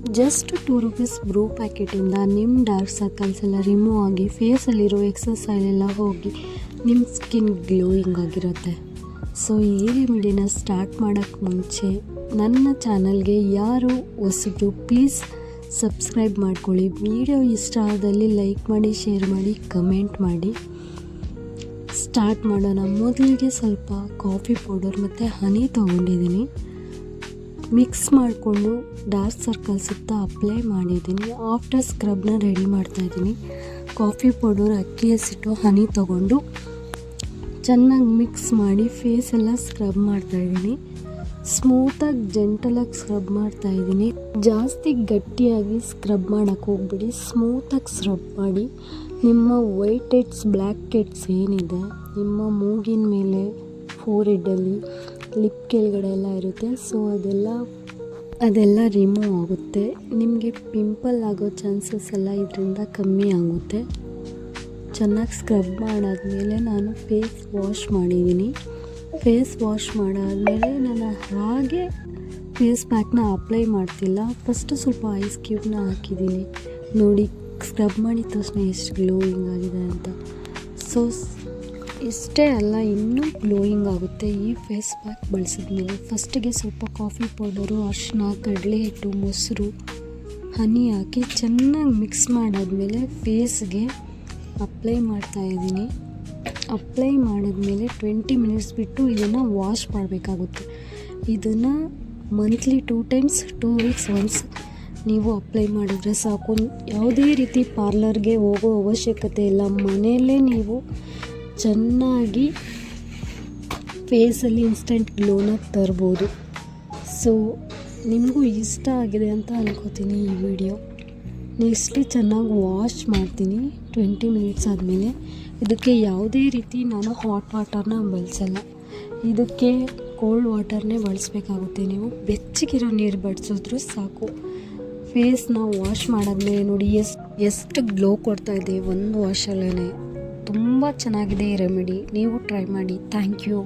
Just 2 rupees ಬ್ರೂ ಪ್ಯಾಕೆಟಿಂದ ನಿಮ್ಮ dark circles ಎಲ್ಲ remove ಆಗಿ ಫೇಸಲ್ಲಿರೋ ಎಕ್ಸಸ್ ಆಯಿಲ್ ಎಲ್ಲ ಹೋಗಿ ನಿಮ್ಮ ಸ್ಕಿನ್ ಗ್ಲೋಯಿಂಗ್ ಆಗಿರುತ್ತೆ. ಸೊ ಈ ರೆಮಿಡಿನ ಸ್ಟಾರ್ಟ್ ಮಾಡೋಕ್ಕೆ ಮುಂಚೆ ನನ್ನ ಚಾನಲ್ಗೆ ಯಾರು ಹೊಸಬ್ರು ಪ್ಲೀಸ್ ಸಬ್ಸ್ಕ್ರೈಬ್ ಮಾಡ್ಕೊಳ್ಳಿ. ವಿಡಿಯೋ ಇಷ್ಟ ಆದಲ್ಲಿ ಲೈಕ್ ಮಾಡಿ, ಶೇರ್ ಮಾಡಿ, ಕಮೆಂಟ್ ಮಾಡಿ. ಸ್ಟಾರ್ಟ್ ಮಾಡೋಣ. ಮೊದಲಿಗೆ ಸ್ವಲ್ಪ ಕಾಫಿ ಪೌಡರ್ ಮತ್ತು ಹನಿ ತೊಗೊಂಡಿದ್ದೀನಿ. ಮಿಕ್ಸ್ ಮಾಡಿಕೊಂಡು ಡಾರ್ಕ್ ಸರ್ಕಲ್ ಸುತ್ತ ಅಪ್ಲೈ ಮಾಡಿದ್ದೀನಿ. ಆಫ್ಟರ್ ಸ್ಕ್ರಬ್ನ ರೆಡಿ ಮಾಡ್ತಾಯಿದ್ದೀನಿ. ಕಾಫಿ ಪೌಡರ್, ಅಕ್ಕಿ ಹಸಿಟ್ಟು, ಹನಿ ತೊಗೊಂಡು ಚೆನ್ನಾಗಿ ಮಿಕ್ಸ್ ಮಾಡಿ ಫೇಸೆಲ್ಲ ಸ್ಕ್ರಬ್ ಮಾಡ್ತಾಯಿದ್ದೀನಿ. ಸ್ಮೂತಾಗಿ ಜೆಂಟಲಾಗಿ ಸ್ಕ್ರಬ್ ಮಾಡ್ತಾಯಿದ್ದೀನಿ. ಜಾಸ್ತಿ ಗಟ್ಟಿಯಾಗಿ ಸ್ಕ್ರಬ್ ಮಾಡೋಕ್ಕೆ ಹೋಗ್ಬಿಡಿ, ಸ್ಮೂತಾಗಿ ಸ್ಕ್ರಬ್ ಮಾಡಿ. ನಿಮ್ಮ ವೈಟ್ ಹೆಡ್ಸ್, ಬ್ಲ್ಯಾಕ್ ಹೆಡ್ಸ್ ಏನಿದೆ ನಿಮ್ಮ ಮೂಗಿನ ಮೇಲೆ, ಫೋರ್ಹೆಡ್ಡಲ್ಲಿ, ಲಿಪ್ ಕೆಳಗಡೆ ಎಲ್ಲ ಇರುತ್ತೆ, ಸೊ ಅದೆಲ್ಲ ರಿಮೂವ್ ಆಗುತ್ತೆ. ನಿಮಗೆ ಪಿಂಪಲ್ ಆಗೋ ಚಾನ್ಸಸ್ ಎಲ್ಲ ಇದರಿಂದ ಕಮ್ಮಿ ಆಗುತ್ತೆ. ಚೆನ್ನಾಗಿ ಸ್ಕ್ರಬ್ ಮಾಡಾದಮೇಲೆ ನಾನು ಫೇಸ್ ವಾಶ್ ಮಾಡಿದ್ದೀನಿ. ಫೇಸ್ ವಾಶ್ ಮಾಡಾದಮೇಲೆ ನಾನು ಹಾಗೆ ಫೇಸ್ ಪ್ಯಾಕ್ನ ಅಪ್ಲೈ ಮಾಡ್ತಿಲ್ಲ. ಫಸ್ಟು ಸ್ವಲ್ಪ ಐಸ್ ಕ್ಯೂಬ್ನ ಹಾಕಿದ್ದೀನಿ. ನೋಡಿ ಸ್ಕ್ರಬ್ ಮಾಡಿದ ತಕ್ಷಣ ಎಷ್ಟು ಗ್ಲೋಯಿಂಗ್ ಆಗಿದೆ ಅಂತ. ಸೊ ಇಷ್ಟೇ ಅಲ್ಲ, ಇನ್ನೂ ಗ್ಲೋಯಿಂಗ್ ಆಗುತ್ತೆ ಈ ಫೇಸ್ ಪ್ಯಾಕ್ ಬಳಸಿದ್ಮೇಲೆ. ಫಸ್ಟಿಗೆ ಸ್ವಲ್ಪ ಕಾಫಿ ಪೌಡರು, ಅರಿಶಿನ, ಕಡಲೆ ಹಿಟ್ಟು, ಮೊಸರು, ಹನಿ ಹಾಕಿ ಚೆನ್ನಾಗಿ ಮಿಕ್ಸ್ ಮಾಡಾದಮೇಲೆ ಫೇಸ್ಗೆ ಅಪ್ಲೈ ಮಾಡ್ತಾಯಿದ್ದೀನಿ. ಅಪ್ಲೈ ಮಾಡಿದ್ಮೇಲೆ 20 ಮಿನಿಟ್ಸ್ ಬಿಟ್ಟು ಇದನ್ನು ವಾಶ್ ಮಾಡಬೇಕಾಗುತ್ತೆ. ಇದನ್ನು ಮಂತ್ಲಿ 2 ಟೈಮ್ಸ್, 2 ವೀಕ್ಸ್ ಒನ್ಸ್ ನೀವು ಅಪ್ಲೈ ಮಾಡಿದ್ರೆ ಸಾಕು. ಯಾವುದೇ ರೀತಿ ಪಾರ್ಲರ್ಗೆ ಹೋಗೋ ಅವಶ್ಯಕತೆ ಇಲ್ಲ. ಮನೆಯಲ್ಲೇ ನೀವು ಚೆನ್ನಾಗಿ ಫೇಸಲ್ಲಿ ಇನ್ಸ್ಟೆಂಟ್ ಗ್ಲೋನ ತರ್ಬೋದು. ಸೊ ನಿಮಗೂ ಇಷ್ಟ ಆಗಿದೆ ಅಂತ ಅನ್ಕೋತೀನಿ ಈ ವಿಡಿಯೋ. ನೆಕ್ಸ್ಟ್ ಚೆನ್ನಾಗಿ ವಾಶ್ ಮಾಡ್ತೀನಿ 20 ಮಿನಿಟ್ಸ್ ಆದಮೇಲೆ. ಇದಕ್ಕೆ ಯಾವುದೇ ರೀತಿ ನಾನು ಹಾಟ್ ವಾಟರ್ನ ಬಳಸಲ್ಲ. ಇದಕ್ಕೆ ಕೋಲ್ಡ್ ವಾಟರ್ನೇ ಬಳಸಬೇಕಾಗುತ್ತೆ. ನೀವು ಬೆಚ್ಚಗಿರೋ ನೀರು ಬಳಸಿದ್ರೂ ಸಾಕು. ಫೇಸ್ನ ವಾಶ್ ಮಾಡಾದ್ಮೇಲೆ ನೋಡಿ ಎಷ್ಟು ಗ್ಲೋ ಕೊಡ್ತಾ ಇದೆ ಒಂದು ವಾಶಲ್ಲೇ. ತುಂಬ ಚೆನ್ನಾಗಿದೆ ಈ ರೆಮಿಡಿ. ನೀವು ಟ್ರೈ ಮಾಡಿ. Thank you.